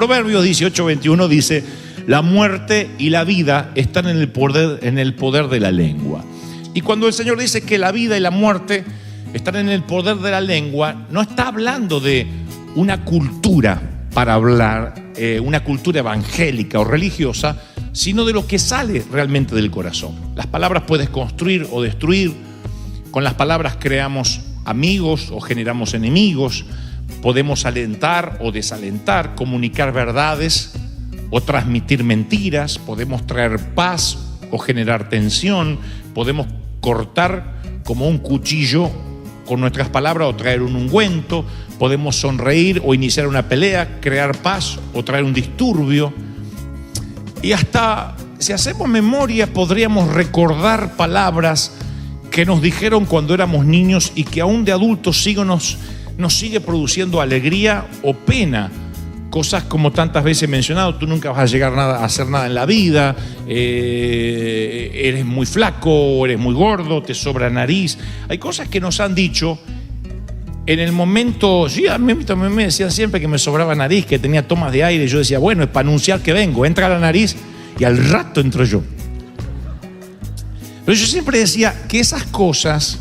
Proverbios 18:21 dice: la muerte y la vida están en el poder de la lengua. Y cuando el Señor dice que la vida y la muerte están en el poder de la lengua, no está hablando de una cultura para hablar, una cultura evangélica o religiosa, sino de lo que sale realmente del corazón. Las palabras puedes construir o destruir. Con las palabras creamos amigos o generamos enemigos. Podemos alentar o desalentar, comunicar verdades o transmitir mentiras. Podemos traer paz o generar tensión. Podemos cortar como un cuchillo con nuestras palabras o traer un ungüento. Podemos sonreír o iniciar una pelea, crear paz o traer un disturbio. Y hasta si hacemos memoria podríamos recordar palabras que nos dijeron cuando éramos niños y que aún de adultos nos sigue produciendo alegría o pena. Cosas como tantas veces he mencionado: tú nunca vas a llegar a hacer nada en la vida, eres muy flaco, eres muy gordo, te sobra nariz. Hay cosas que nos han dicho en el momento. Sí, a mí también me decían siempre que me sobraba nariz, que tenía tomas de aire. Yo decía, bueno, es para anunciar que vengo, entra la nariz y al rato entro yo. Pero yo siempre decía que esas cosas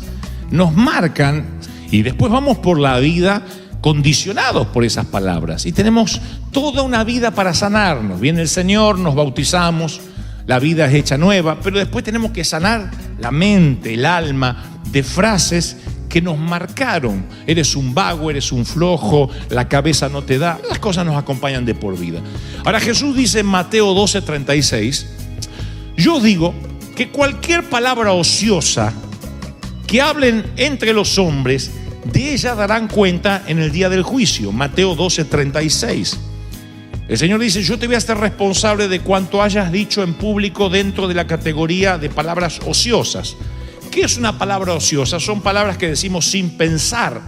nos marcan y después vamos por la vida condicionados por esas palabras. Y tenemos toda una vida para sanarnos. Viene el Señor, nos bautizamos, la vida es hecha nueva, pero después tenemos que sanar la mente, el alma, de frases que nos marcaron. Eres un vago, eres un flojo, la cabeza no te da. Las cosas nos acompañan de por vida. Ahora Jesús dice en Mateo 12:36: yo digo que cualquier palabra ociosa que hablen entre los hombres, de ella darán cuenta en el día del juicio. Mateo 12:36. El Señor dice: yo te voy a hacer responsable de cuanto hayas dicho en público dentro de la categoría de palabras ociosas. ¿Qué es una palabra ociosa? Son palabras que decimos sin pensar.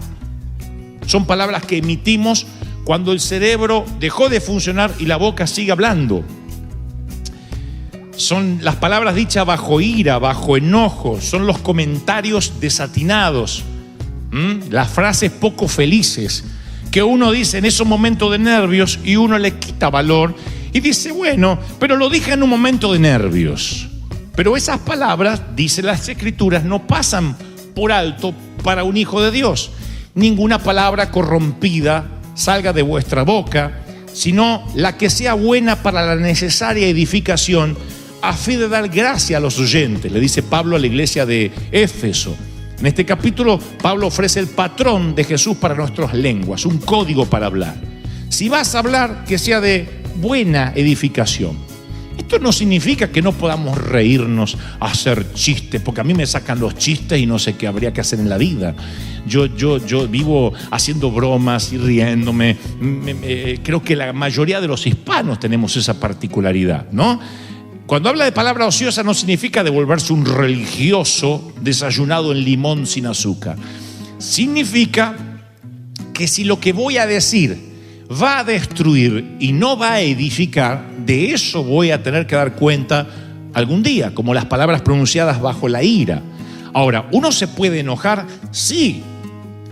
Son palabras que emitimos cuando el cerebro dejó de funcionar y la boca sigue hablando. Son las palabras dichas bajo ira, bajo enojo. Son los comentarios desatinados. Las frases poco felices que uno dice en esos momentos de nervios y uno le quita valor y dice, bueno, pero lo dije en un momento de nervios. Pero esas palabras, dicen las Escrituras, no pasan por alto para un hijo de Dios. Ninguna palabra corrompida salga de vuestra boca, sino la que sea buena para la necesaria edificación, a fin de dar gracia a los oyentes, le dice Pablo a la iglesia de Éfeso. En este capítulo, Pablo ofrece el patrón de Jesús para nuestras lenguas, un código para hablar. Si vas a hablar, que sea de buena edificación. Esto no significa que no podamos reírnos, hacer chistes, porque a mí me sacan los chistes y no sé qué habría que hacer en la vida. Yo vivo haciendo bromas y riéndome. Creo que la mayoría de los hispanos tenemos esa particularidad, ¿no? Cuando habla de palabra ociosa no significa de volverse un religioso desayunado en limón sin azúcar. Significa que si lo que voy a decir va a destruir y no va a edificar, de eso voy a tener que dar cuenta algún día, como las palabras pronunciadas bajo la ira. Ahora, ¿uno se puede enojar? Sí,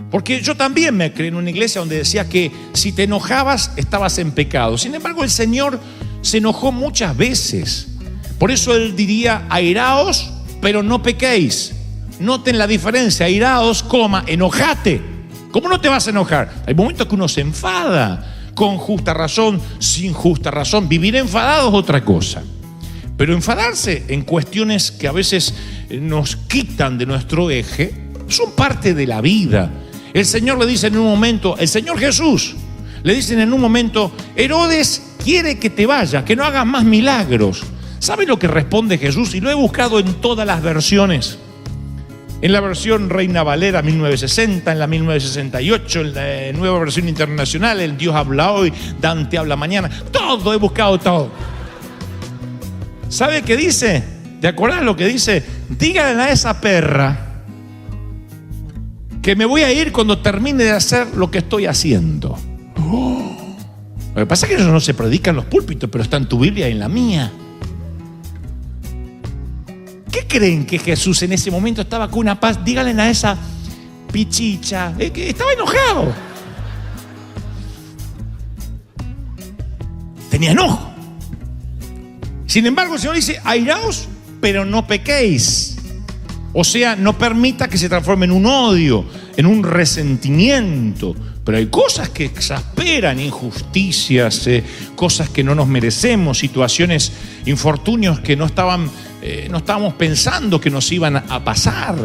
porque yo también me crié en una iglesia donde decía que si te enojabas estabas en pecado. Sin embargo, el Señor se enojó muchas veces. Por eso Él diría, airaos, pero no pequéis. Noten la diferencia, airaos, enojate. ¿Cómo no te vas a enojar? Hay momentos que uno se enfada, con justa razón, sin justa razón. Vivir enfadado es otra cosa. Pero enfadarse en cuestiones que a veces nos quitan de nuestro eje, son parte de la vida. El Señor le dice en un momento, el Señor Jesús, le dicen en un momento, Herodes quiere que te vayas, que no hagas más milagros. ¿Sabe lo que responde Jesús? Y lo he buscado en todas las versiones. En la versión Reina Valera 1960, en la 1968, en la nueva versión internacional, el Dios habla hoy, Dante habla mañana. Todo, he buscado todo. ¿Sabe qué dice? ¿Te acordás lo que dice? Díganle a esa perra que me voy a ir cuando termine de hacer lo que estoy haciendo. Lo que pasa es que eso no se predica en los púlpitos, pero está en tu Biblia y en la mía. ¿Qué creen que Jesús en ese momento estaba con una paz? Díganle a esa pichicha, que estaba enojado. tenía enojo. Sin embargo, el Señor dice, airaos, pero no pequéis. O sea, no permita que se transforme en un odio, en un resentimiento. Pero hay cosas que exasperan, injusticias, cosas que no nos merecemos, situaciones, infortunios que no estábamos pensando que nos iban a pasar.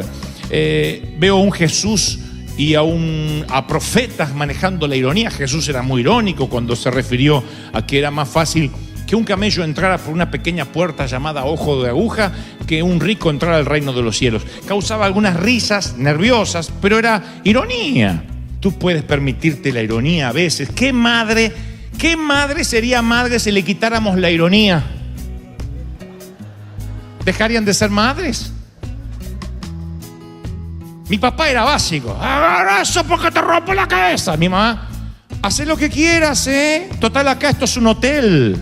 Veo a un Jesús y a profetas manejando la ironía. Jesús era muy irónico cuando se refirió a que era más fácil que un camello entrara por una pequeña puerta llamada ojo de aguja que un rico entrara al reino de los cielos. Causaba algunas risas nerviosas, pero era ironía. Tú puedes permitirte la ironía a veces. ¿Qué madre sería madre si le quitáramos la ironía? ¿Dejarían de ser madres? Mi papá era básico. Agarra eso porque te rompo la cabeza. Mi mamá, haz lo que quieras, Total, acá esto es un hotel.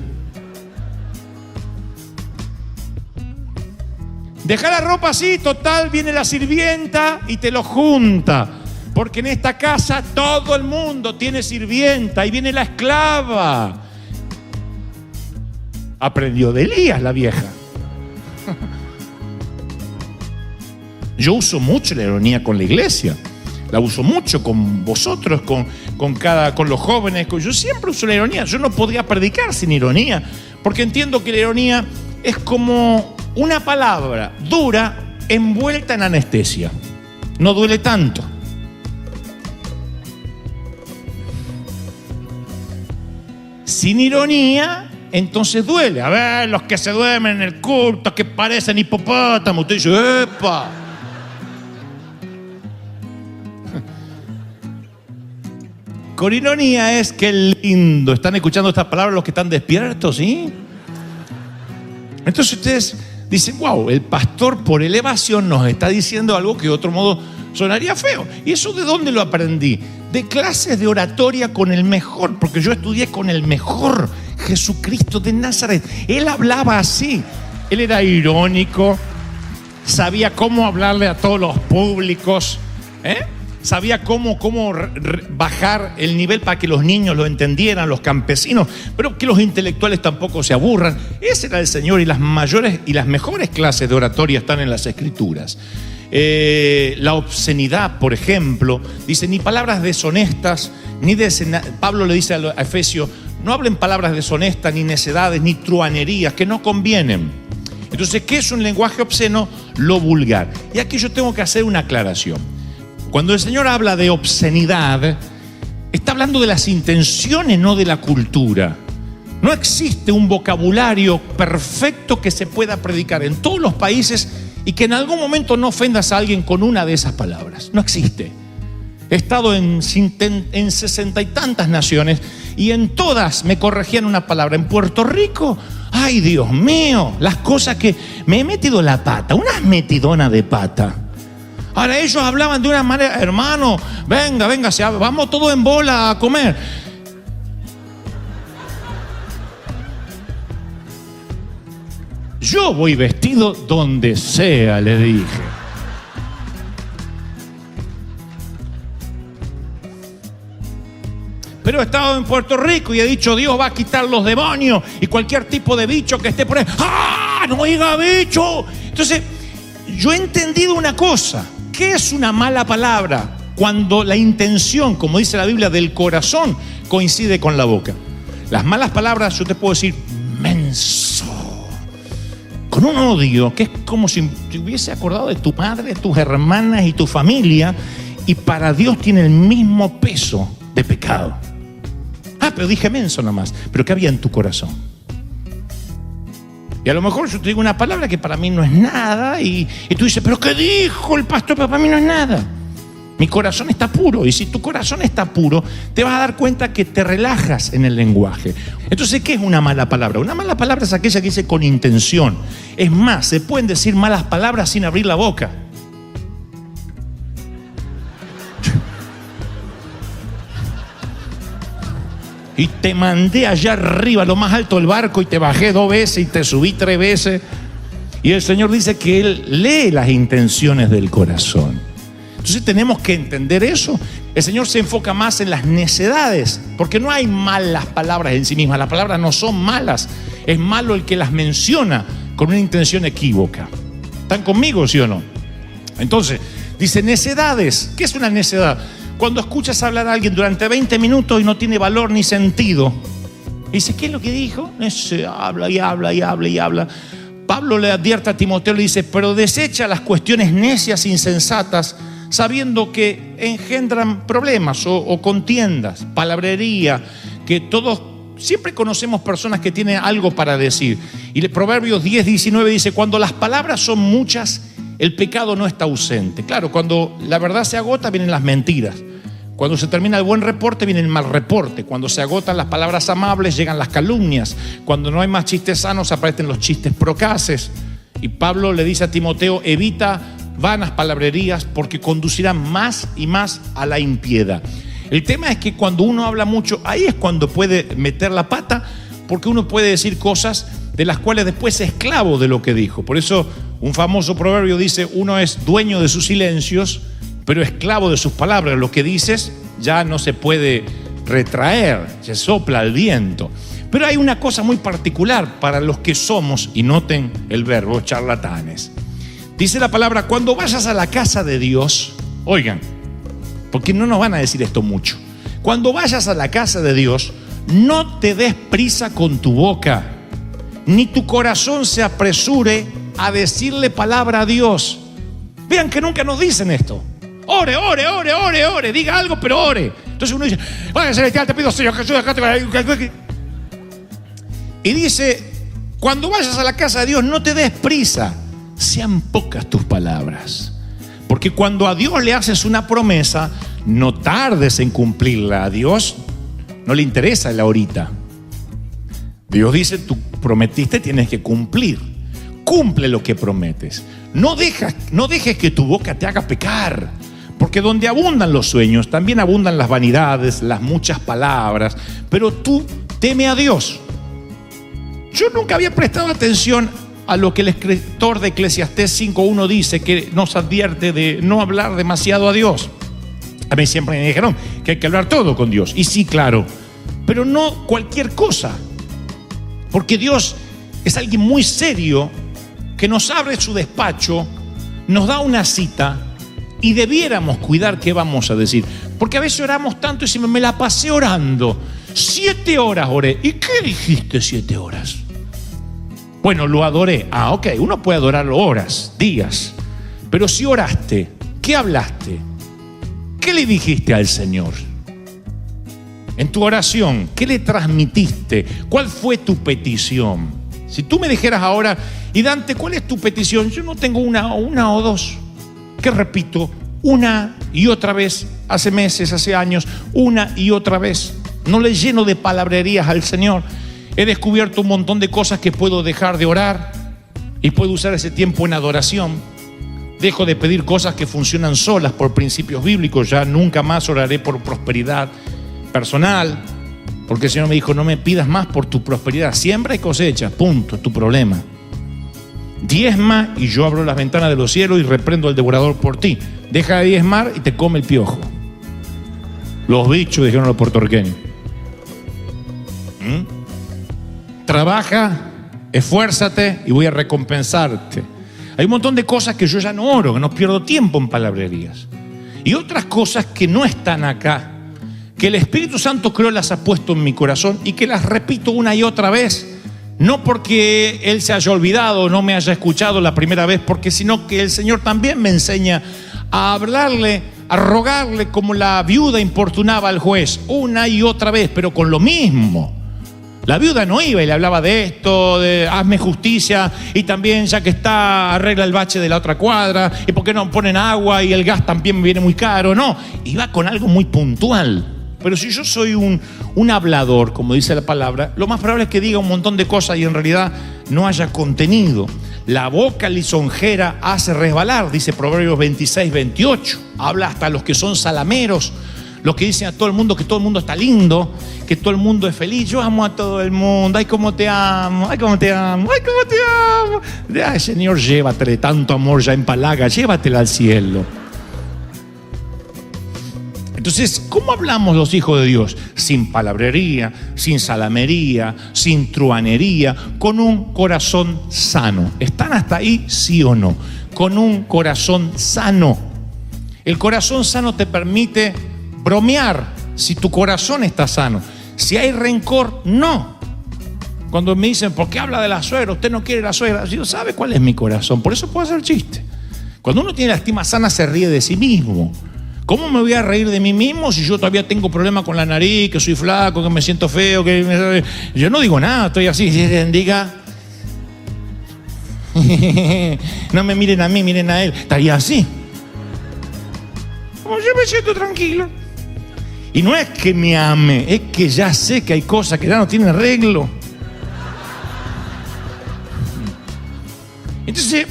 Deja la ropa así, total, viene la sirvienta y te lo junta. Porque en esta casa todo el mundo tiene sirvienta. Y viene la esclava. Aprendió de Elías la vieja. Yo uso mucho la ironía con la iglesia. La uso mucho con vosotros, con los jóvenes. Yo siempre uso la ironía. Yo no podría predicar sin ironía. Porque entiendo que la ironía es como una palabra dura envuelta en anestesia. No duele tanto. Sin ironía, entonces duele. A ver, los que se duermen en el culto, que parecen hipopótamos. Usted dice, ¡epa! Con ironía es que lindo. ¿Están escuchando estas palabras los que están despiertos, sí? Entonces ustedes dicen, wow, el pastor por elevación nos está diciendo algo que de otro modo sonaría feo. ¿Y eso de dónde lo aprendí? De clases de oratoria con el mejor, porque yo estudié con el mejor, Jesucristo de Nazaret. Él hablaba así. Él era irónico, sabía cómo hablarle a todos los públicos, sabía cómo bajar el nivel para que los niños lo entendieran, los campesinos, pero que los intelectuales tampoco se aburran. Ese era el Señor, y las mayores y las mejores clases de oratoria están en las Escrituras. La obscenidad, por ejemplo, dice, ni palabras deshonestas, Pablo le dice a Efesios, no hablen palabras deshonestas, ni necedades, ni truanerías, que no convienen. Entonces, ¿qué es un lenguaje obsceno? Lo vulgar. Y aquí yo tengo que hacer una aclaración. Cuando el Señor habla de obscenidad, está hablando de las intenciones, no de la cultura. No existe un vocabulario perfecto que se pueda predicar en todos los países y que en algún momento no ofendas a alguien con una de esas palabras. No existe. He estado en 60 y tantas naciones y en todas me corregían una palabra. En Puerto Rico, ay Dios mío, las cosas que me he metido la pata, unas metidonas de pata. Ahora ellos hablaban de una manera, hermano, venga, vamos todos en bola a comer. Yo voy vestido donde sea, le dije. Pero he estado en Puerto Rico y he dicho, Dios va a quitar los demonios y cualquier tipo de bicho que esté por ahí. ¡Ah! ¡No diga bicho! Entonces, yo he entendido una cosa. ¿Qué es una mala palabra? Cuando la intención, como dice la Biblia, del corazón coincide con la boca. Las malas palabras, yo te puedo decir, menso. Con un odio que es como si te hubiese acordado de tu madre, tus hermanas y tu familia, y para Dios tiene el mismo peso de pecado. Ah, pero dije menso nomás. Pero ¿qué había en tu corazón? Y a lo mejor yo te digo una palabra que para mí no es nada, y tú dices, ¿pero qué dijo el pastor? Pero para mí no es nada. Mi corazón está puro, y si tu corazón está puro, te vas a dar cuenta que te relajas en el lenguaje. Entonces, ¿qué es una mala palabra? Una mala palabra es aquella que dice con intención. Es más, se pueden decir malas palabras sin abrir la boca. Y te mandé allá arriba, lo más alto del barco, y te bajé 2 veces y te subí 3 veces. Y el Señor dice que Él lee las intenciones del corazón. Entonces tenemos que entender eso. El Señor se enfoca más en las necedades, porque no hay malas palabras en sí mismas. Las palabras no son malas. Es malo el que las menciona con una intención equívoca. ¿Están conmigo, sí o no? Entonces, dice necedades. ¿Qué es una necedad? Cuando escuchas hablar a alguien durante 20 minutos y no tiene valor ni sentido. Y dice, ¿qué es lo que dijo? Habla y habla y habla y habla. Pablo le advierte a Timoteo, le dice, pero desecha las cuestiones necias e insensatas, sabiendo que engendran problemas o contiendas, palabrería, que todos siempre conocemos personas que tienen algo para decir. Y el Proverbios 10:19 dice, cuando las palabras son muchas, el pecado no está ausente. Claro, cuando la verdad se agota, vienen las mentiras. Cuando se termina el buen reporte, viene el mal reporte. Cuando se agotan las palabras amables, llegan las calumnias. Cuando no hay más chistes sanos, aparecen los chistes procaces. Y Pablo le dice a Timoteo, evita vanas palabrerías porque conducirán más y más a la impiedad. El tema es que cuando uno habla mucho, ahí es cuando puede meter la pata, porque uno puede decir cosas de las cuales después es esclavo de lo que dijo. Por eso un famoso proverbio dice, uno es dueño de sus silencios, pero esclavo de sus palabras. Lo que dices ya no se puede retraer, se sopla al viento. Pero hay una cosa muy particular para los que somos, y noten el verbo, charlatanes. Dice la palabra, cuando vayas a la casa de Dios, oigan, porque no nos van a decir esto mucho. Cuando vayas a la casa de Dios, no te des prisa con tu boca, ni tu corazón se apresure a decirle palabra a Dios. Vean que nunca nos dicen esto. Ore, ore, ore, ore, ore. Diga algo, pero ore. Entonces uno dice, Padre Celestial, te pido, Señor Jesús, y dice, cuando vayas a la casa de Dios, no te des prisa. Sean pocas tus palabras. Porque cuando a Dios le haces una promesa, no tardes en cumplirla. A Dios no le interesa el ahorita. Dios dice, tú prometiste, tienes que cumplir. Cumple lo que prometes. No dejes que tu boca te haga pecar. Porque donde abundan los sueños, también abundan las vanidades, las muchas palabras. Pero tú teme a Dios. Yo nunca había prestado atención a lo que el escritor de Eclesiastés 5:1 dice, que nos advierte de no hablar demasiado a Dios. A mí siempre me dijeron que hay que hablar todo con Dios. Y sí, claro, pero no cualquier cosa. Porque Dios es alguien muy serio que nos abre su despacho, nos da una cita y debiéramos cuidar qué vamos a decir. Porque a veces oramos tanto y decimos, me la pasé orando. 7 horas oré. ¿Y qué dijiste 7 horas? Bueno, lo adoré. Ah, ok, uno puede adorarlo horas, días. Pero si oraste, ¿qué hablaste? ¿Qué le dijiste al Señor? En tu oración, ¿qué le transmitiste? ¿Cuál fue tu petición? Si tú me dijeras ahora, y Dante, ¿cuál es tu petición? Yo no tengo una o dos. Que repito, una y otra vez, hace meses, hace años, una y otra vez. No le lleno de palabrerías al Señor. He descubierto un montón de cosas que puedo dejar de orar y puedo usar ese tiempo en adoración. Dejo de pedir cosas que funcionan solas por principios bíblicos. Ya nunca más oraré por prosperidad personal, porque el Señor me dijo, no me pidas más por tu prosperidad. Siembra y cosecha, punto, es tu problema. Diezma y yo abro las ventanas de los cielos y reprendo al devorador por ti. Deja de diezmar y te come el piojo. Los bichos, dijeron los puertorriqueños. Trabaja, esfuérzate y voy a recompensarte. Hay un montón de cosas que yo ya no oro, que no pierdo tiempo en palabrerías. Y otras cosas que no están acá, que el Espíritu Santo creo las ha puesto en mi corazón y que las repito una y otra vez. No porque Él se haya olvidado o no me haya escuchado la primera vez, porque sino que el Señor también me enseña a hablarle, a rogarle como la viuda importunaba al juez una y otra vez, pero con lo mismo. La viuda no iba y le hablaba de esto, de hazme justicia, y también ya que está, arregla el bache de la otra cuadra, y por qué no ponen agua y el gas también me viene muy caro. No, iba con algo muy puntual. Pero si yo soy un hablador, como dice la palabra, lo más probable es que diga un montón de cosas y en realidad no haya contenido. La boca lisonjera hace resbalar, dice Proverbios 26:28. Habla hasta los que son salameros, los que dicen a todo el mundo que todo el mundo está lindo, que todo el mundo es feliz. Yo amo a todo el mundo, ay cómo te amo, ay cómo te amo, ay cómo te amo. Ay Señor, llévatele tanto amor ya empalaga, llévatela al cielo. Entonces, ¿cómo hablamos los hijos de Dios? Sin palabrería, sin salamería, sin truanería, con un corazón sano. ¿Están hasta ahí, sí o no? Con un corazón sano. El corazón sano te permite bromear si tu corazón está sano. Si hay rencor, no. Cuando me dicen, ¿por qué habla de la suegra? Usted no quiere la suegra. Yo, ¿sabe cuál es mi corazón? Por eso puedo hacer chiste. Cuando uno tiene la estima sana, se ríe de sí mismo. ¿Cómo me voy a reír de mí mismo si yo todavía tengo problemas con la nariz, que soy flaco, que me siento feo? Yo no digo nada, estoy así. Diga, no me miren a mí, miren a él. Estaría así. Como yo me siento tranquilo. Y no es que me ame, es que ya sé que hay cosas que ya no tienen arreglo. Entonces,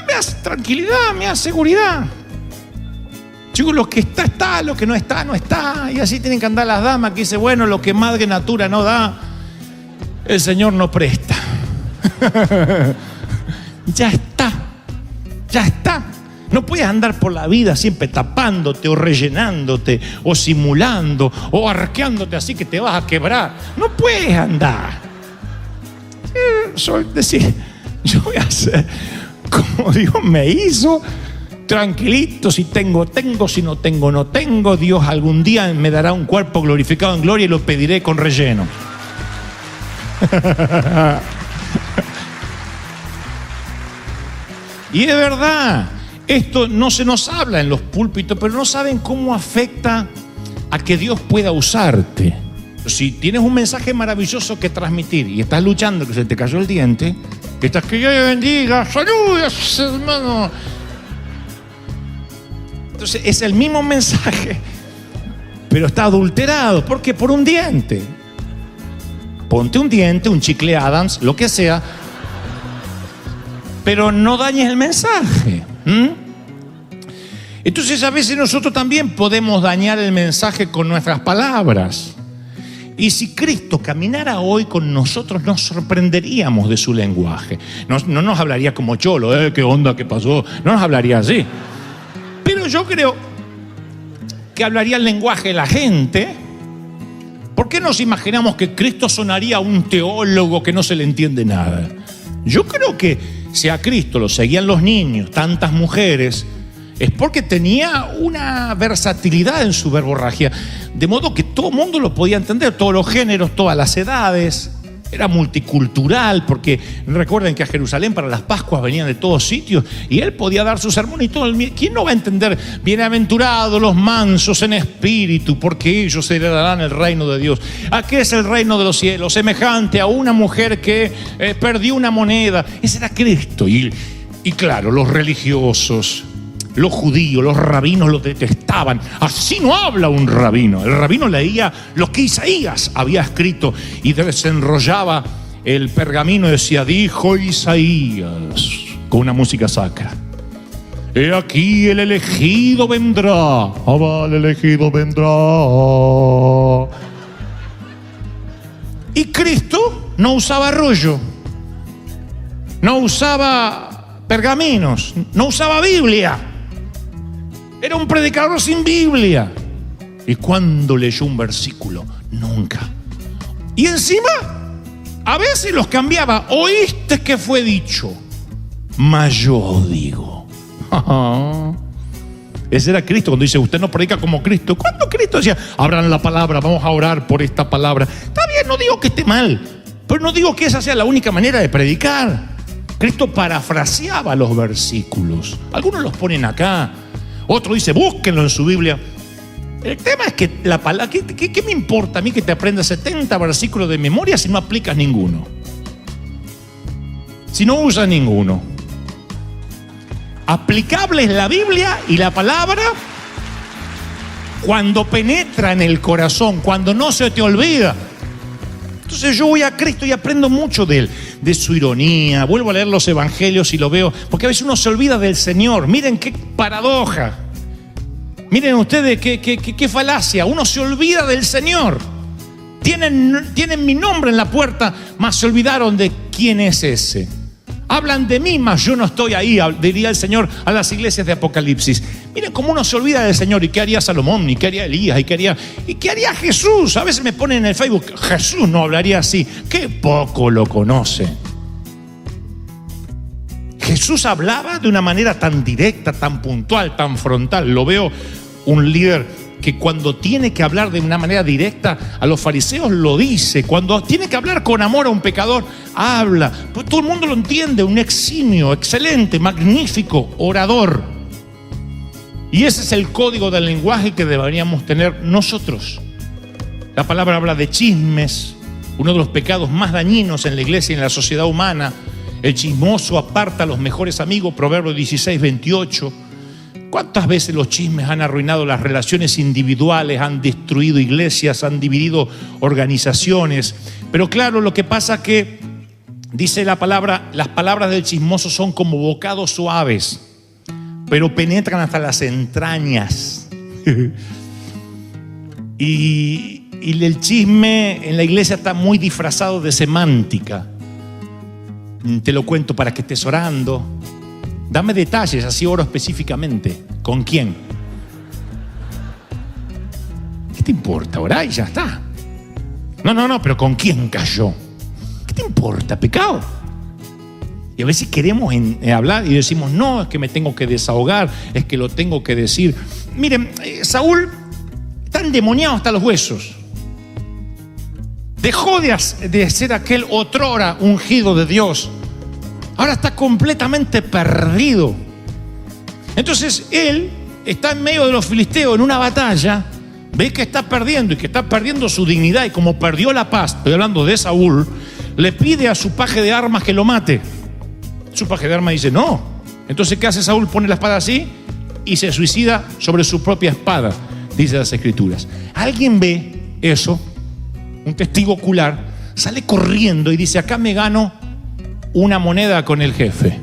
me hace tranquilidad, me hace seguridad. Chicos, lo que está, está, lo que no está, no está. Y así tienen que andar las damas que dicen, bueno, lo que madre natura no da, el Señor no presta. Ya está, ya está. No puedes andar por la vida siempre tapándote o rellenándote o simulando o arqueándote así que te vas a quebrar. No puedes andar. Decir, yo voy a hacer como Dios me hizo, tranquilito, si tengo, si no tengo, no tengo. Dios algún día me dará un cuerpo glorificado en gloria y lo pediré con relleno. Y es verdad, esto no se nos habla en los púlpitos, pero no saben cómo afecta a que Dios pueda usarte. Si tienes un mensaje maravilloso que transmitir y estás luchando, que se te cayó el diente, que estás que Dios te bendiga, saludos, hermano. Entonces es el mismo mensaje, pero está adulterado. ¿Por qué? Por un diente. Ponte un diente, un chicle Adams, lo que sea, pero no dañes el mensaje. Entonces a veces nosotros también podemos dañar el mensaje con nuestras palabras. Y si Cristo caminara hoy con nosotros, nos sorprenderíamos de su lenguaje. No nos hablaría como cholo, ¿qué onda, qué pasó? No nos hablaría así. Pero yo creo que hablaría el lenguaje de la gente. ¿Por qué nos imaginamos que Cristo sonaría a un teólogo que no se le entiende nada? Yo creo que si a Cristo lo seguían los niños, tantas mujeres, es porque tenía una versatilidad en su verborragia, de modo que todo el mundo lo podía entender, todos los géneros, todas las edades. Era multicultural, porque recuerden que a Jerusalén para las Pascuas venían de todos sitios y él podía dar su sermón y todo. ¿Quién no va a entender? Bienaventurados los mansos en espíritu, porque ellos heredarán el reino de Dios. ¿A qué es el reino de los cielos? Semejante a una mujer que perdió una moneda. Ese era Cristo. Y claro, los religiosos, los judíos, los rabinos lo detestaban. Así no habla un rabino. El rabino leía lo que Isaías había escrito y desenrollaba el pergamino y decía, dijo Isaías, con una música sacra. He aquí el elegido vendrá. El elegido vendrá. Y Cristo no usaba rollo, no usaba pergaminos, no usaba Biblia. Era un predicador sin Biblia. ¿Y cuándo leyó un versículo? Nunca. Y encima, a veces los cambiaba. ¿Oíste que fue dicho? Mas yo digo. Ese era Cristo cuando dice, usted no predica como Cristo. ¿Cuándo Cristo decía, abran la palabra, vamos a orar por esta palabra? Está bien, no digo que esté mal, pero no digo que esa sea la única manera de predicar. Cristo parafraseaba los versículos. Algunos los ponen acá. Otro dice, búsquenlo en su Biblia. El tema es que la palabra, ¿qué me importa a mí que te aprendas 70 versículos de memoria si no aplicas ninguno? Si no usas ninguno. Aplicable es la Biblia y la palabra cuando penetra en el corazón, cuando no se te olvida. Entonces yo voy a Cristo y aprendo mucho de él, de su ironía. Vuelvo a leer los evangelios y lo veo, porque a veces uno se olvida del Señor. Miren qué paradoja. Miren ustedes qué falacia. Uno se olvida del Señor. Tienen mi nombre en la puerta, mas se olvidaron de quién es ese. Hablan de mí, mas yo no estoy ahí, diría el Señor a las iglesias de Apocalipsis. Miren cómo uno se olvida del Señor. ¿Y qué haría Salomón? ¿Y qué haría Elías? ¿Y qué haría Jesús? A veces me ponen en el Facebook, Jesús no hablaría así. Qué poco lo conoce. Jesús hablaba de una manera tan directa, tan puntual, tan frontal. Lo veo un líder que cuando tiene que hablar de una manera directa a los fariseos lo dice. Cuando tiene que hablar con amor a un pecador, habla. Pues todo el mundo lo entiende. Un eximio, excelente, magnífico orador. Y ese es el código del lenguaje que deberíamos tener nosotros. La palabra habla de chismes, uno de los pecados más dañinos en la iglesia y en la sociedad humana. El chismoso aparta a los mejores amigos, Proverbios 16:28. ¿Cuántas veces los chismes han arruinado las relaciones individuales, han destruido iglesias, han dividido organizaciones? Pero claro, lo que pasa que, dice la palabra, las palabras del chismoso son como bocados suaves, pero penetran hasta las entrañas. Y el chisme en la iglesia está muy disfrazado de semántica. Te lo cuento para que estés orando. Dame detalles, así oro específicamente. ¿Con quién? ¿Qué te importa? Orá y ya está. No, pero ¿con quién cayó? ¿Qué te importa? ¿Pecado? Y a veces queremos hablar y decimos, no, es que me tengo que desahogar, es que lo tengo que decir. Miren, Saúl está endemoniado hasta los huesos. Dejó de ser aquel otrora ungido de Dios. Ahora está completamente perdido. Entonces él está en medio de los filisteos en una batalla, ve que está perdiendo y que está perdiendo su dignidad, y como perdió la paz, estoy hablando de Saúl, le pide a su paje de armas que lo mate. Su paje de armas dice no. Entonces ¿qué hace Saúl? Pone la espada así y se suicida sobre su propia espada, dice las Escrituras. Alguien ve eso, un testigo ocular, sale corriendo y dice, acá me gano una moneda con el jefe,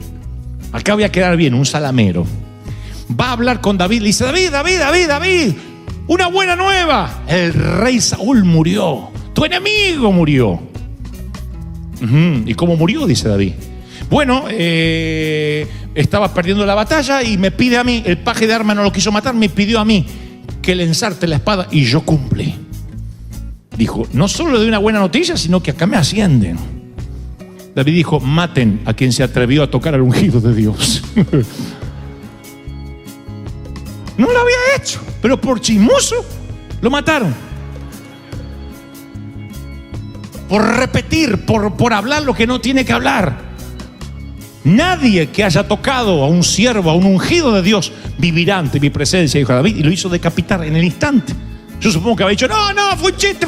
acá voy a quedar bien, un salamero. Va a hablar con David, le dice, David, una buena nueva, el rey Saúl murió, tu enemigo murió. ¿Y cómo murió? Dice David. Bueno, estaba perdiendo la batalla y me pide a mí, el paje de armas no lo quiso matar, me pidió a mí que le ensarte la espada y yo cumplí. Dijo, no solo le doy una buena noticia, sino que acá me ascienden. David dijo, maten a quien se atrevió a tocar al ungido de Dios. No lo había hecho, pero por chismoso lo mataron. Por repetir, por hablar lo que no tiene que hablar. Nadie que haya tocado a un siervo, a un ungido de Dios, vivirá ante mi presencia, dijo David, y lo hizo decapitar en el instante. Yo supongo que había dicho, no, fue un chiste.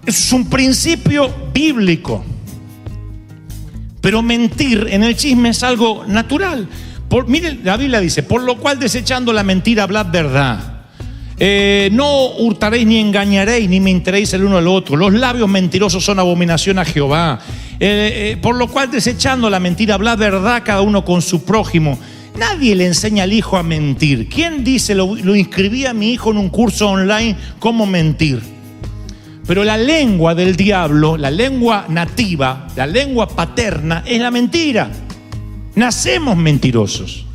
Eso es un principio bíblico. Pero mentir en el chisme es algo natural. Miren, la Biblia dice, por lo cual desechando la mentira, hablad verdad. No hurtaréis ni engañaréis ni mentiréis el uno al otro. Los labios mentirosos son abominación a Jehová. Por lo cual desechando la mentira, hablad verdad cada uno con su prójimo. Nadie le enseña al hijo a mentir. ¿Quién dice, lo inscribí a mi hijo en un curso online, cómo mentir? Pero la lengua del diablo, la lengua nativa, la lengua paterna, es la mentira. Nacemos mentirosos.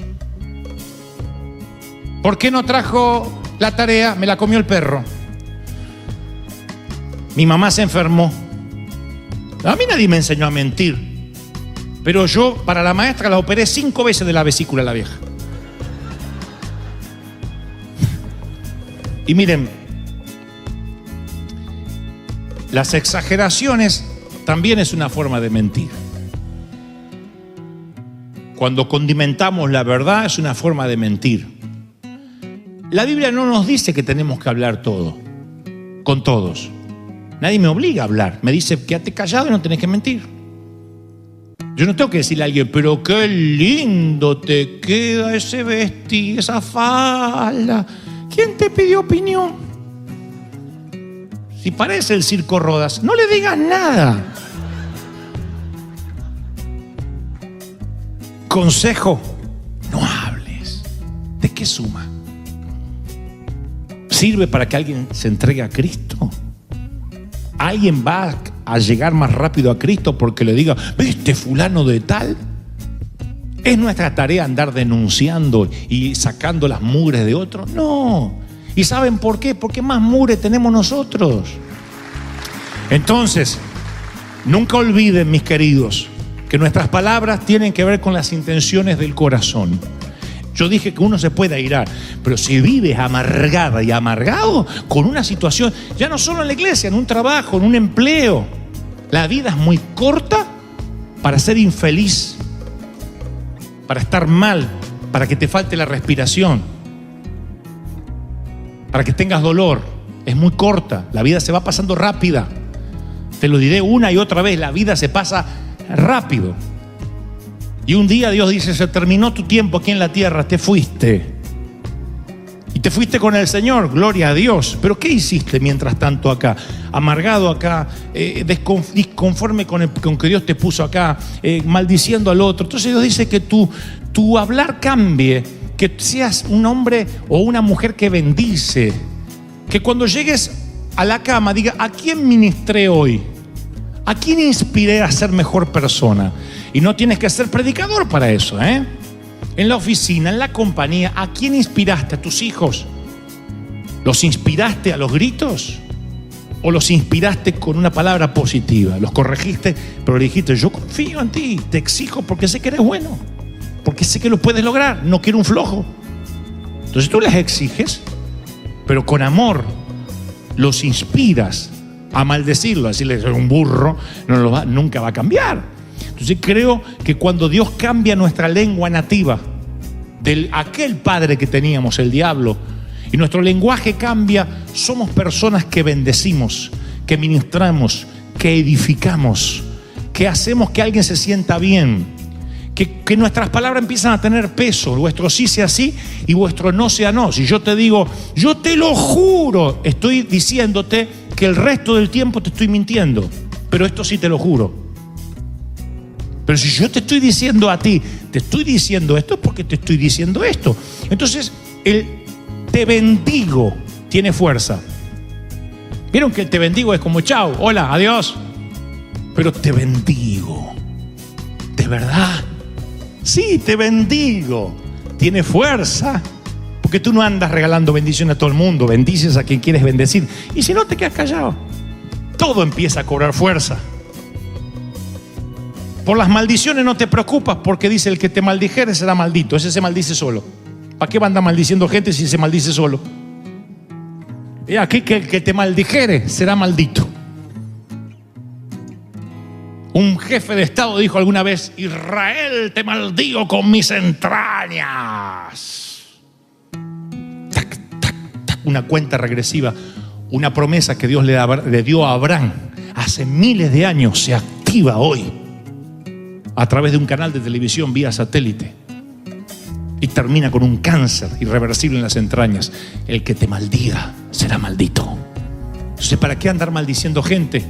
¿Por qué no trajo la tarea? Me la comió el perro. Mi mamá se enfermó. A mí nadie me enseñó a mentir. Pero yo, para la maestra, la operé 5 veces de la vesícula, la vieja. Y miren, las exageraciones también es una forma de mentir. Cuando condimentamos la verdad es una forma de mentir. La Biblia no nos dice que tenemos que hablar todo, con todos. Nadie me obliga a hablar. Me dice, quédate callado y no tenés que mentir. Yo no tengo que decirle a alguien, pero qué lindo te queda ese vestido, esa falda. ¿Quién te pidió opinión? Si parece el circo Rodas, no le digas nada. Consejo, no hables. ¿De qué suma? ¿Sirve para que alguien se entregue a Cristo? ¿Alguien va a llegar más rápido a Cristo porque le diga, ¿viste fulano de tal? ¿Es nuestra tarea andar denunciando y sacando las mugres de otros? No. ¿Y saben por qué? Porque más mugre tenemos nosotros. Entonces, nunca olviden, mis queridos, que nuestras palabras tienen que ver con las intenciones del corazón. Yo dije que uno se puede airar, pero si vives amargada y amargado con una situación, ya no solo en la iglesia, en un trabajo, en un empleo, la vida es muy corta para ser infeliz, para estar mal, para que te falte la respiración, para que tengas dolor. Es muy corta, la vida se va pasando rápida. Te lo diré una y otra vez, la vida se pasa rápido. Y un día Dios dice, se terminó tu tiempo aquí en la tierra, te fuiste. Y te fuiste con el Señor, gloria a Dios. Pero ¿qué hiciste mientras tanto acá? Amargado acá, disconforme con que Dios te puso acá, maldiciendo al otro. Entonces Dios dice que tu hablar cambie, que seas un hombre o una mujer que bendice. Que cuando llegues a la cama diga, ¿a quién ministré hoy? ¿A quién inspiré a ser mejor persona? Y no tienes que ser predicador para eso, ¿eh? En la oficina, en la compañía, ¿a quién inspiraste? ¿A tus hijos? ¿Los inspiraste a los gritos? ¿O los inspiraste con una palabra positiva? ¿Los corregiste? Pero le dijiste, yo confío en ti, te exijo porque sé que eres bueno, porque sé que lo puedes lograr, no quiero un flojo. Entonces tú les exiges, pero con amor los inspiras a maldecirlo, a decirle soy un burro, nunca va a cambiar. Entonces creo que cuando Dios cambia nuestra lengua nativa de aquel padre que teníamos, el diablo, y nuestro lenguaje cambia, somos personas que bendecimos, que ministramos, que edificamos, que hacemos que alguien se sienta bien, que nuestras palabras empiezan a tener peso, vuestro sí sea sí y vuestro no sea no. Si yo te digo, yo te lo juro, estoy diciéndote que el resto del tiempo te estoy mintiendo, pero esto sí te lo juro. Pero si yo te estoy diciendo a ti, te estoy diciendo esto, es porque te estoy diciendo esto. Entonces, el te bendigo tiene fuerza. ¿Vieron que el te bendigo es como chao, hola, adiós? Pero te bendigo, ¿de verdad? Sí, te bendigo. Tiene fuerza. Porque tú no andas regalando bendición a todo el mundo, bendices a quien quieres bendecir. Y si no, te quedas callado. Todo empieza a cobrar fuerza. Por las maldiciones no te preocupas, porque dice el que te maldijere será maldito. Ese se maldice solo. ¿Para qué va a andar maldiciendo gente si se maldice solo? Y aquí que el que te maldijere será maldito. Un jefe de Estado dijo alguna vez, Israel, te maldigo con mis entrañas. Tac, tac, tac, una cuenta regresiva, una promesa que Dios le dio a Abraham hace miles de años, se activa hoy a través de un canal de televisión vía satélite y termina con un cáncer irreversible en las entrañas. El que te maldiga será maldito. Entonces, ¿para qué andar maldiciendo gente?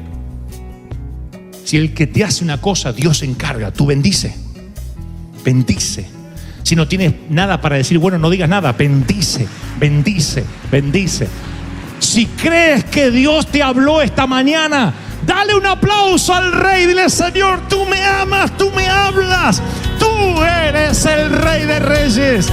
Si el que te hace una cosa, Dios se encarga. Tú bendice, bendice. Si no tienes nada para decir, bueno, no digas nada. Bendice, bendice, bendice. Si crees que Dios te habló esta mañana, dale un aplauso al Rey. Dile, Señor, tú me amas, tú me hablas. Tú eres el Rey de Reyes.